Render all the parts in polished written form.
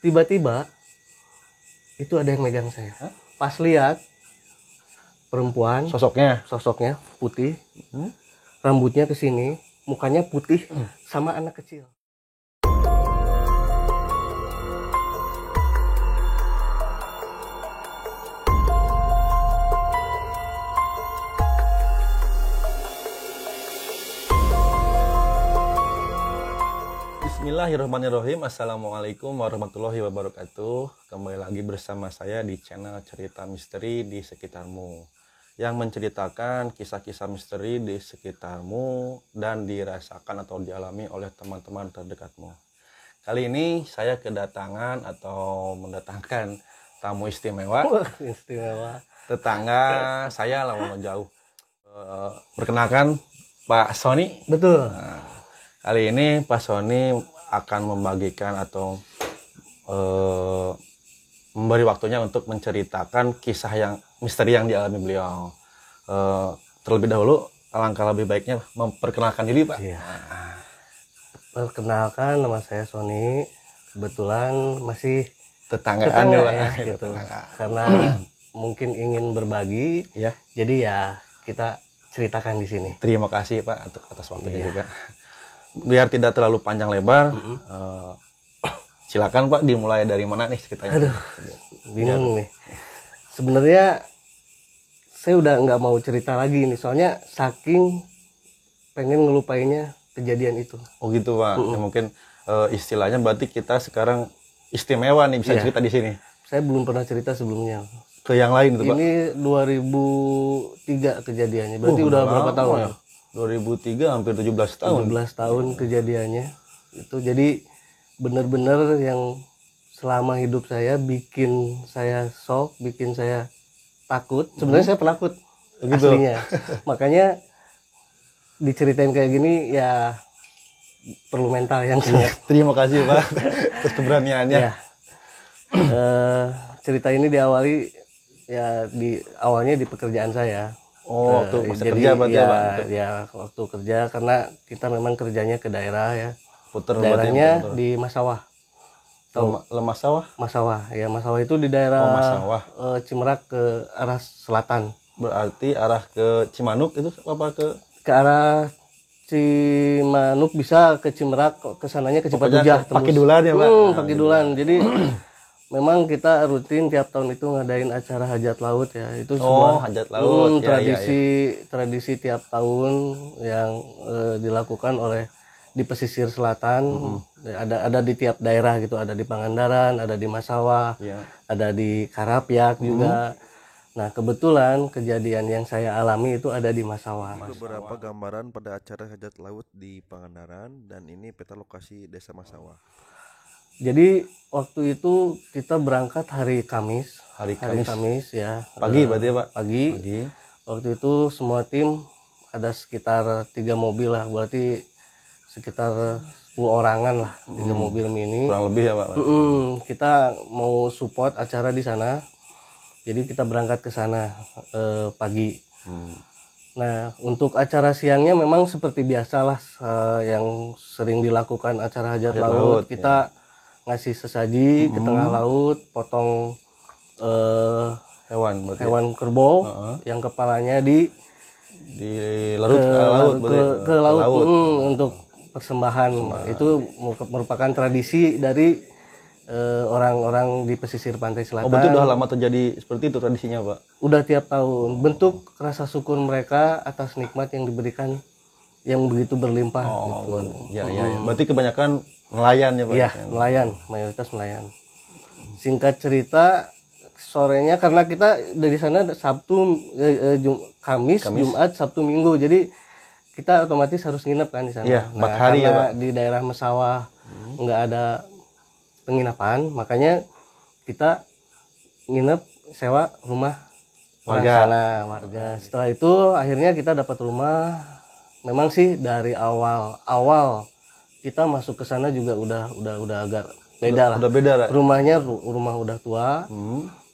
tiba-tiba itu ada yang megang saya. Pas lihat perempuan, sosoknya putih, rambutnya ke sini, mukanya putih sama anak kecil. Bismillahirrahmanirrahim. Assalamualaikum warahmatullahi wabarakatuh. Kembali lagi bersama saya di channel Cerita Misteri di Sekitarmu, yang menceritakan kisah-kisah misteri di sekitarmu dan dirasakan atau dialami oleh teman-teman terdekatmu. Kali ini saya kedatangan atau mendatangkan tamu istimewa. Tetangga saya lama jauh. Perkenalkan Pak Sony. Betul. Nah, kali ini Pak Sony akan membagikan atau memberi waktunya untuk menceritakan kisah yang misteri yang dialami beliau. Terlebih dahulu, alangkah lebih baiknya memperkenalkan diri, Pak. Iya. Perkenalkan, nama saya Sony. Kebetulan masih Tetanggaan ya, gitu. Karena mungkin ingin berbagi, ya. Jadi ya kita ceritakan di sini. Terima kasih, Pak, atas waktunya juga. Biar tidak terlalu panjang lebar, silakan Pak, dimulai dari mana nih ceritanya? Aduh, bingung nih. Sebenarnya saya udah nggak mau cerita lagi nih, soalnya saking pengen ngelupainnya kejadian itu. Oh gitu Pak. Ya, mungkin istilahnya berarti kita sekarang istimewa nih bisa cerita di sini. Saya belum pernah cerita sebelumnya. Ke yang lain tuh Pak. Ini 2003 kejadiannya. Berarti udah berapa tahun ya? 2003 hampir 17 tahun. 17 tahun kejadiannya. Itu jadi benar-benar yang selama hidup saya bikin saya shock, bikin saya takut. Sebenarnya saya penakut aslinya. Makanya diceritain kayak gini ya perlu mental yang kuat. Terima kasih Pak atas keberaniannya. Ya. Cerita ini diawali ya awalnya di pekerjaan saya. Oh, waktu masa kerja berarti ya, Pak? Ya, waktu kerja karena kita memang kerjanya ke daerah ya. Puter daerahnya di Masawah. Masawah? Masawah, ya Masawah itu di daerah Cimerak ke arah selatan. Berarti arah ke Cimanuk itu apa ke arah Cimanuk, bisa ke Cimerak, kesananya ke Cipatujah. Pakidulan ya Pak? Pakidulan. Jadi memang kita rutin tiap tahun itu ngadain acara hajat laut ya. Itu sebuah hajat laut. Tradisi tiap tahun yang dilakukan oleh di pesisir selatan. Ada di tiap daerah gitu, ada di Pangandaran, ada di Masawah, ada di Karapyak juga. Nah, kebetulan kejadian yang saya alami itu ada di Masawah. Beberapa gambaran pada acara hajat laut di Pangandaran, dan ini peta lokasi desa Masawah. Jadi waktu itu kita berangkat hari Kamis. Hari Kamis ya. Pagi berarti Pak? Pagi. Waktu itu semua tim ada sekitar 3 mobil lah. Berarti sekitar 10 orangan lah. 3 mobil mini. Kurang lebih ya Pak? Kita mau support acara di sana. Jadi kita berangkat ke sana pagi. Nah, untuk acara siangnya memang seperti biasalah yang sering dilakukan acara hajat laut. Kita ngasih sesaji ke tengah laut, potong hewan kerbau yang kepalanya laut ke laut untuk persembahan. Itu merupakan tradisi dari orang-orang di pesisir pantai selatan. Oh, betul, udah lama terjadi seperti itu tradisinya Pak? Udah tiap tahun. Bentuk rasa syukur mereka atas nikmat yang diberikan yang begitu berlimpah. Ya. Berarti kebanyakan nelayan ya Pak? Iya, nelayan, mayoritas nelayan. Singkat cerita, sorenya karena kita dari sana Sabtu, Kamis, Jumat, Sabtu, Minggu, jadi kita otomatis harus nginep kan di sana. Iya, 4 hari ya Pak? Di daerah Masawah nggak ada penginapan, makanya kita nginep sewa rumah warga. Setelah itu akhirnya kita dapat rumah. Memang sih dari awal kita masuk ke sana juga udah agak beda lah. Udah beda lah. Rumah udah tua.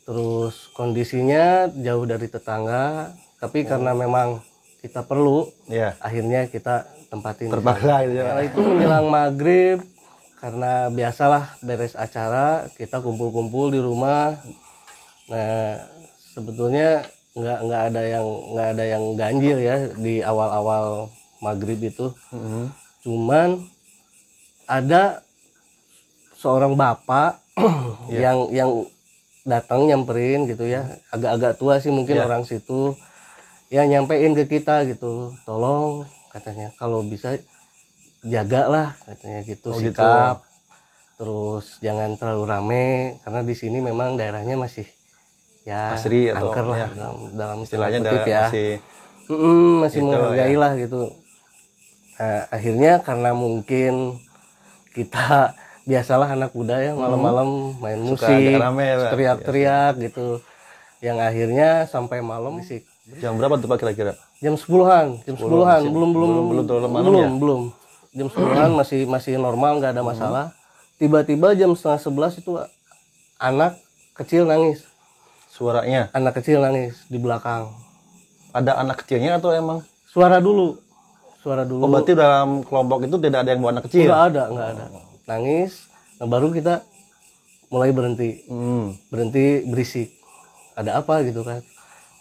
Terus kondisinya jauh dari tetangga, tapi karena memang kita perlu, akhirnya kita tempatin. Terpaksa gitu ya. Setelah itu menjelang maghrib karena biasalah beres acara kita kumpul-kumpul di rumah. Nah, sebetulnya nggak ada yang ganjil ya di awal-awal maghrib itu. Cuman ada seorang bapak yang datang nyamperin gitu ya, agak-agak tua sih mungkin orang situ, ya nyampein ke kita gitu, tolong katanya kalau bisa jagalah katanya gitu sikap, terus jangan terlalu rame karena di sini memang daerahnya masih ya asri atau angker lah ya, dalam istilahnya kutip ya. Masih gitu, menghargai lah gitu. Nah, akhirnya karena mungkin kita biasalah anak muda ya malam-malam main Suka musik, rame, teriak-teriak gitu, yang akhirnya sampai malam musik. Jam berapa tuh Pak kira-kira? Jam 10-an, belum terlalu malam ya? belum. Jam 10-an masih normal, nggak ada masalah. Tiba-tiba jam setengah 11 itu anak kecil nangis. Suaranya Anak kecil nangis di belakang. ada anak kecilnya atau emang? Suara dulu. Oh, berarti dalam kelompok itu tidak ada yang bawa anak kecil? Nggak ada. Nangis. Nah, baru kita mulai berhenti. Berhenti berisik. Ada apa gitu kan.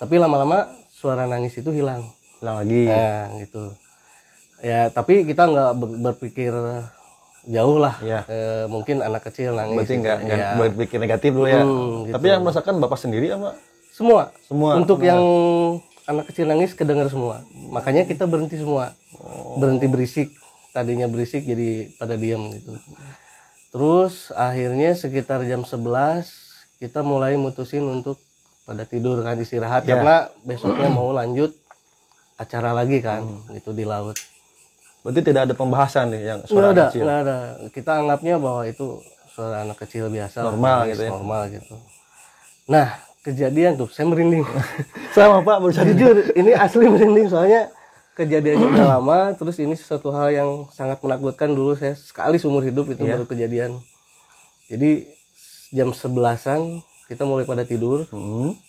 Tapi lama-lama suara nangis itu hilang lagi. Nah, gitu. Ya, tapi kita nggak berpikir jauh lah. Ya. Mungkin anak kecil nangis. Berarti gitu. nggak berpikir negatif dulu ya. Gitu. Tapi yang merasakan Bapak sendiri apa? Semua. Untuk Nah. yang anak kecil nangis kedengar semua. Makanya kita berhenti semua. Berhenti berisik. Tadinya berisik jadi pada diam gitu. Terus akhirnya sekitar jam 11 kita mulai mutusin untuk pada tidur kan, istirahat karena besoknya mau lanjut acara lagi kan gitu di laut. Berarti tidak ada pembahasan nih yang suara anak kecil. Nggak ada. Kita anggapnya bahwa itu suara anak kecil biasa, Normal gitu ya. Normal gitu. Nah, kejadian tuh saya merinding. Sama Pak, baru Jujur, ini asli merinding soalnya kejadiannya udah lama, terus ini sesuatu hal yang sangat menakutkan. Dulu saya sekali seumur hidup itu baru kejadian. Jadi jam 11-an kita mulai pada tidur.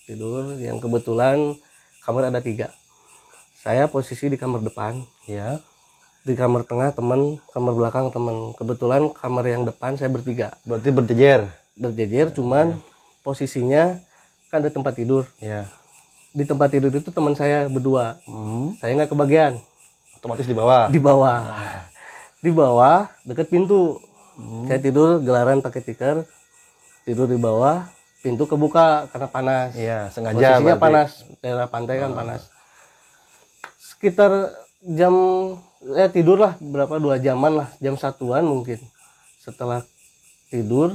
Tidur yang kebetulan kamar ada 3. Saya posisi di kamar depan, ya. di kamar tengah teman, kamar belakang teman. Kebetulan kamar yang depan saya bertiga. Berarti berjejer. Cuman posisinya kan ada tempat tidur. Ya. Di tempat tidur itu teman saya berdua. Saya nggak kebagian. Otomatis di bawah. Di bawah deket pintu. Saya tidur gelaran pakai tikar. Tidur di bawah, pintu kebuka karena panas. Iya, sengaja. Posisinya panas, daerah pantai kan panas. Sekitar jam tidurlah berapa 2 jaman lah, jam 1-an mungkin. Setelah tidur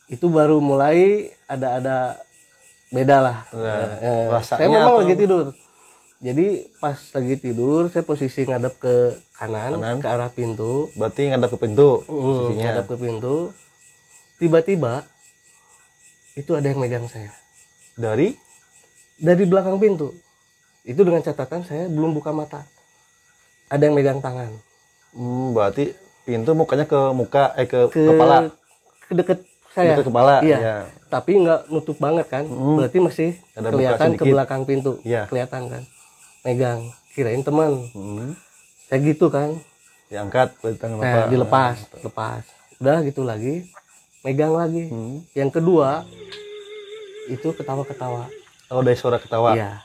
itu baru mulai ada beda lah. Saya memang lagi tidur. Jadi pas lagi tidur saya posisi ngadep ke kanan, ke arah pintu. Berarti ngadep ke pintu. Ngadep ke pintu. Tiba-tiba itu ada yang megang saya. Dari belakang pintu. Itu dengan catatan saya belum buka mata. Ada yang megang tangan. Berarti pintu mukanya ke ke kepala. Ke deket saya. Deket kepala. Iya. Ya. Tapi nggak nutup banget kan. Berarti masih ada kelihatan ke belakang pintu. Ya. Kelihatan kan. Megang. Kirain teman. Saya gitu kan. Diangkat tangan Bapak. Dilepas. Udah gitu lagi. Megang lagi. Yang kedua itu ketawa-ketawa. Oh, dari suara ketawa. Iya.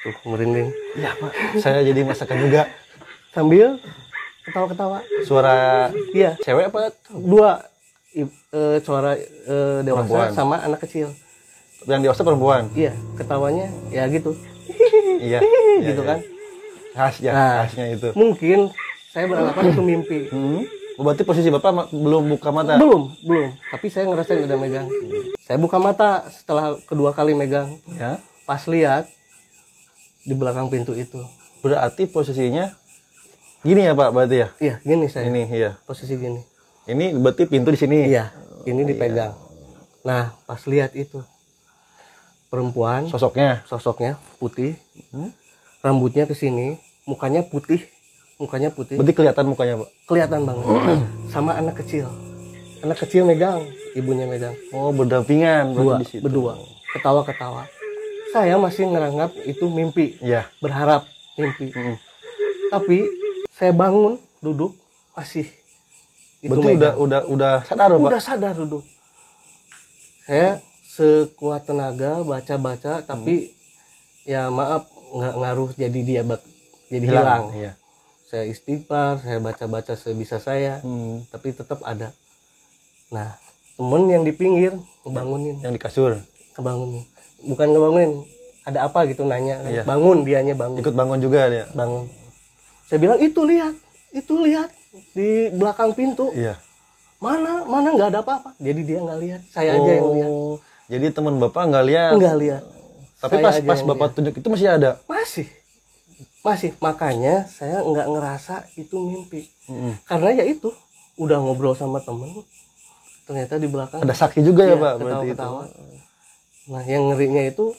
Tuh merinding. Iya Pak. Saya jadi merasakan juga. Sambil ketawa-ketawa. Suara Iya. cewek apa? 2 suara dewasa Perempuan. sama anak kecil. Yang dewasa perempuan. Iya. Ketawanya ya gitu. Iya. Gitu kan. Khasnya itu. Mungkin saya beranggapan itu mimpi. Berarti posisi Bapak belum buka mata? Belum. Tapi saya ngerasain udah megang. Saya buka mata setelah kedua kali megang. Ya. Pas lihat di belakang pintu itu. Berarti posisinya gini ya Pak, berarti ya? Iya, gini saya. Ini, iya. Posisi gini. Ini berarti pintu di sini. Iya, ini dipegang. Nah, pas lihat itu perempuan, Sosoknya putih, rambutnya ke sini, mukanya putih. Berarti kelihatan mukanya Pak? Kelihatan banget. Sama anak kecil. Anak kecil megang, ibunya megang. Oh, berdampingan Dua, di situ. berdua. Ketawa-ketawa. Saya masih ngeranggap itu mimpi. Iya. Berharap mimpi. Tapi saya bangun, duduk, masih itu Berarti megang. udah sadar Pak? Udah sadar duduk. Saya sekuat tenaga baca tapi ya maaf nggak ngaruh jadi dia jadi hilang. Iya. Saya istighfar, saya baca sebisa saya, tapi tetap ada. Nah, temen yang di pinggir ngebangunin, Yang di kasur. ngebangunin. Bukan ngebangunin, ada apa gitu nanya. Iya. Bangun, dianya bangun. Ikut bangun juga dia. Bangun. Saya bilang itu lihat di belakang pintu. Iya. Mana nggak ada apa-apa. Jadi dia nggak lihat, saya aja yang lihat. Jadi teman Bapak nggak lihat. Nggak lihat. Tapi Saya aja pas yang Bapak lihat. tunjuk itu masih ada. Masih. Makanya saya nggak ngerasa itu mimpi. Karena ya itu udah ngobrol sama temen, ternyata di belakang Ada saksi juga ya iya, Pak berarti itu. ketawa-ketawa. Nah, yang ngerinya itu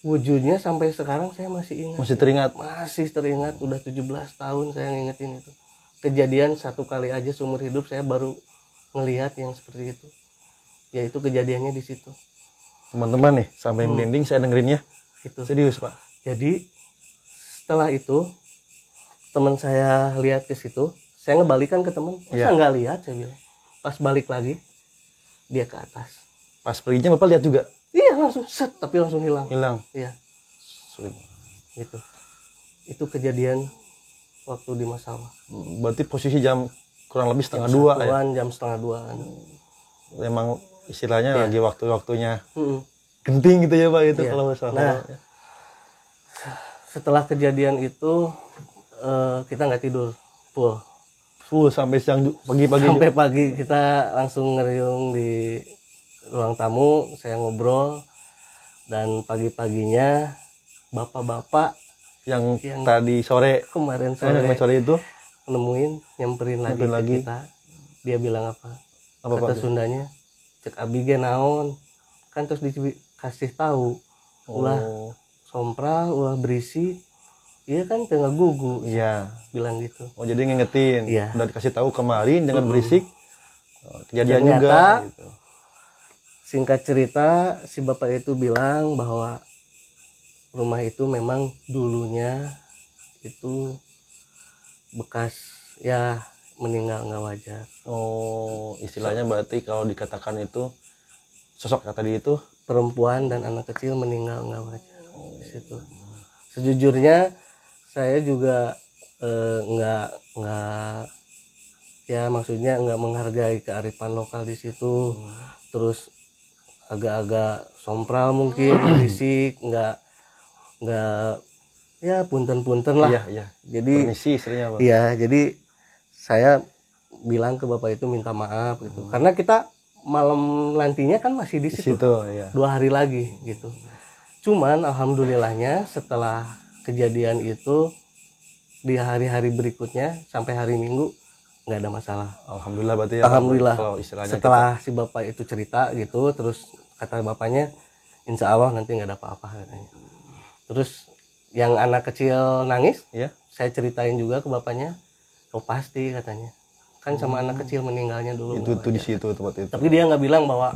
wujudnya sampai sekarang saya masih ingat. Masih teringat. Masih teringat, udah 17 tahun saya ngingetin itu. Kejadian satu kali aja seumur hidup saya baru ngelihat yang seperti itu. Yaitu kejadiannya di situ. Teman-teman nih, sampai merinding saya dengerinnya. Itu. Serius Pak. Jadi setelah itu teman saya lihat ke situ, saya ngebalikan ke teman. Masa nggak lihat, saya bilang. Pas balik lagi dia ke atas. Pas perginya Bapak lihat juga. Iya, langsung set, tapi langsung hilang. Hilang. Iya, Sulit. gitu. Itu kejadian waktu di Masawa. Berarti posisi jam kurang lebih setengah dua ya. Jam setengah duaan. Memang istilahnya lagi waktu-waktunya Mm-mm. genting gitu ya Pak itu Iya. kalau masalah. Nah, setelah kejadian itu kita nggak tidur full Sampai siang pagi-pagi sampai pagi. Kita langsung ngeriung di ruang tamu, saya ngobrol, dan pagi-paginya bapak-bapak yang Yang- tadi sore kemarin kemarin sore sore itu nemuin, nyamperin lagi Nyamperin ke lagi. kita. Dia bilang apa? Apa, Kata Pak? Sundanya, cek abi ge naon. Kan terus dikasih tahu, ulah sompral, ulah berisi. Iya kan tengah gugu, iya. bilang gitu. Oh jadi ngingetin. Iya. Udah dikasih tahu kemarin jangan berisik. Oh, kejadian Ternyata, juga gitu. Singkat cerita, si bapak itu bilang bahwa rumah itu memang dulunya itu bekas ya meninggal nggak wajar. Oh, istilahnya berarti kalau dikatakan itu sosok yang tadi itu Perempuan dan anak kecil meninggal nggak wajar di situ. Sejujurnya saya juga nggak ya maksudnya nggak menghargai kearifan lokal di situ. Terus agak-agak sompral mungkin, berisik, nggak ya punten-punten lah. iya. Jadi Permisi istrinya Pak. iya, jadi saya bilang ke bapak itu minta maaf gitu. Karena kita malam nantinya kan masih di Di situ. situ ya. 2 hari lagi gitu. Cuman alhamdulillahnya setelah kejadian itu di hari-hari berikutnya sampai hari Minggu nggak ada masalah. Alhamdulillah berarti ya. Alhamdulillah. Kalau istilahnya Setelah si bapak itu cerita gitu, terus kata bapaknya, insya Allah nanti nggak ada apa-apa katanya. Terus yang anak kecil nangis, ya. saya ceritain juga ke bapaknya, oh pasti katanya. Kan sama anak kecil meninggalnya dulu. Itu nggak tuh di wajar. situ tempat itu. Tapi dia nggak bilang bahwa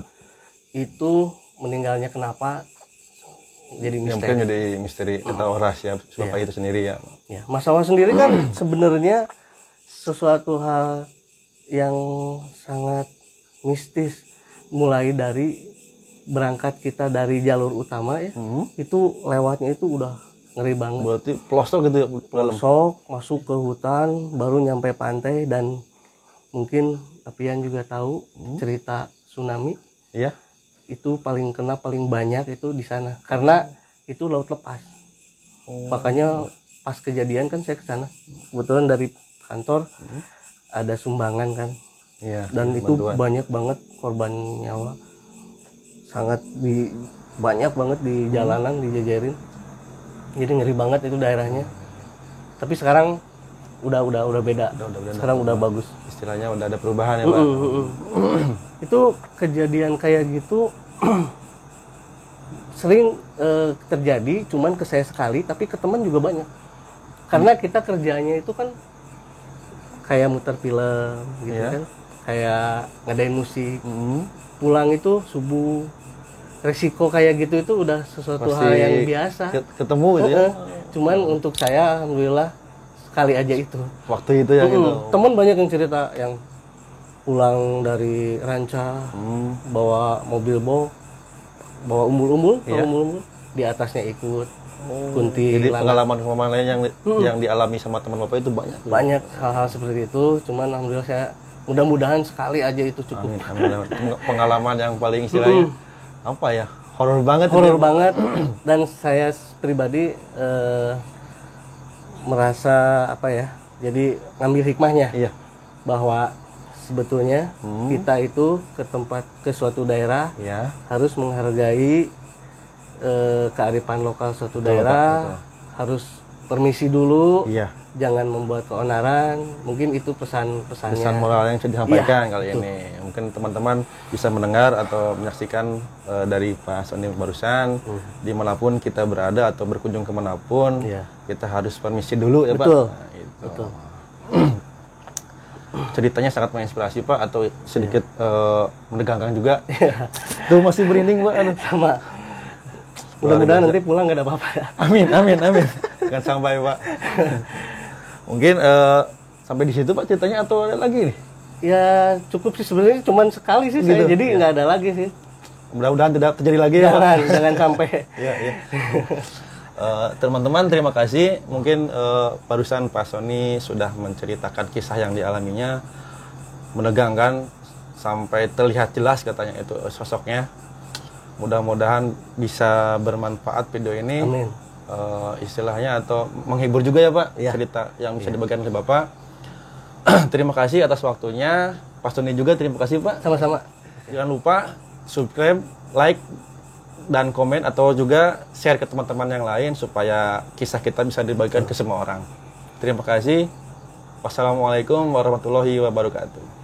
itu meninggalnya kenapa, jadi Yang mungkin misteri. jadi misteri atau rahasia Bapak itu sendiri ya. Ya, masalah sendiri kan sebenarnya sesuatu hal yang sangat mistis, mulai dari berangkat kita dari jalur utama ya, itu lewatnya itu udah ngeri banget. Berarti pelosok gitu ya dalam. Sok masuk ke hutan, baru nyampe pantai, dan mungkin Apian juga tahu cerita tsunami Iya. itu paling banyak itu di sana karena itu laut lepas. Makanya pas kejadian kan saya ke sana. Kebetulan dari kantor ada sumbangan kan. Iya. Dan itu bantuan. banyak banget korban nyawa. Banyak banget di jalanan dijajarin. Jadi ngeri banget itu daerahnya. Tapi sekarang udah beda. Udah Sekarang udah bagus. Istilahnya udah ada perubahan ya Pak. Itu kejadian kayak gitu sering terjadi, cuman ke saya sekali, tapi ke teman juga banyak. Karena kita kerjanya itu kan kayak muter film gitu Iya. kan, kayak ngadain musik. Pulang itu subuh, resiko kayak gitu itu udah sesuatu Pasti hal yang biasa. ketemu gitu ya. Cuman untuk saya alhamdulillah sekali aja itu. Waktu itu ya gitu. Temen banyak yang cerita yang pulang dari Ranca, bawa mobil bawa umbul-umbul, di atasnya ikut kunti. Jadi pengalaman lain yang dialami sama teman Bapak itu banyak. Banyak hal-hal seperti itu, cuman alhamdulillah saya mudah-mudahan sekali aja itu cukup. Amin. Pengalaman yang paling istilahnya apa ya? Horor banget. Dan saya pribadi merasa apa ya? Jadi ngambil hikmahnya. Iya. Bahwa sebetulnya kita itu ke suatu daerah Ya. harus menghargai kearifan lokal suatu daerah, harus permisi dulu, jangan membuat keonaran. Mungkin itu pesan-pesannya. Pesan moral yang sudah disampaikan kali ini. Mungkin teman-teman bisa mendengar atau menyaksikan dari Pak Sony barusan, dimanapun kita berada atau berkunjung kemanapun, kita harus permisi dulu ya Pak. Nah, itu. Betul. Ceritanya sangat menginspirasi Pak, atau sedikit menegangkan juga. Tuh masih merinding Pak. Aduh. Sama. Mudah-mudahan nanti pulang nggak ada apa-apa ya. Amin. Jangan sampai Pak. Mungkin sampai di situ Pak ceritanya, atau ada lagi nih? Ya cukup sih sebenarnya, cuman sekali sih saya, jadi nggak ada lagi sih. Mudah-mudahan tidak terjadi lagi ya Pak. Jangan sampai. Iya. Teman-teman terima kasih. Mungkin barusan Pak Sony sudah menceritakan kisah yang dialaminya, menegangkan sampai terlihat jelas katanya itu sosoknya. Mudah-mudahan bisa bermanfaat video ini. Amin. Istilahnya atau menghibur juga ya Pak, cerita yang bisa dibagikan oleh Bapak. Terima kasih atas waktunya. Pak Sony juga terima kasih Pak. Sama-sama. Jangan lupa subscribe, like, dan komen, atau juga share ke teman-teman yang lain supaya kisah kita bisa dibagikan ke semua orang. Terima kasih. Wassalamualaikum warahmatullahi wabarakatuh.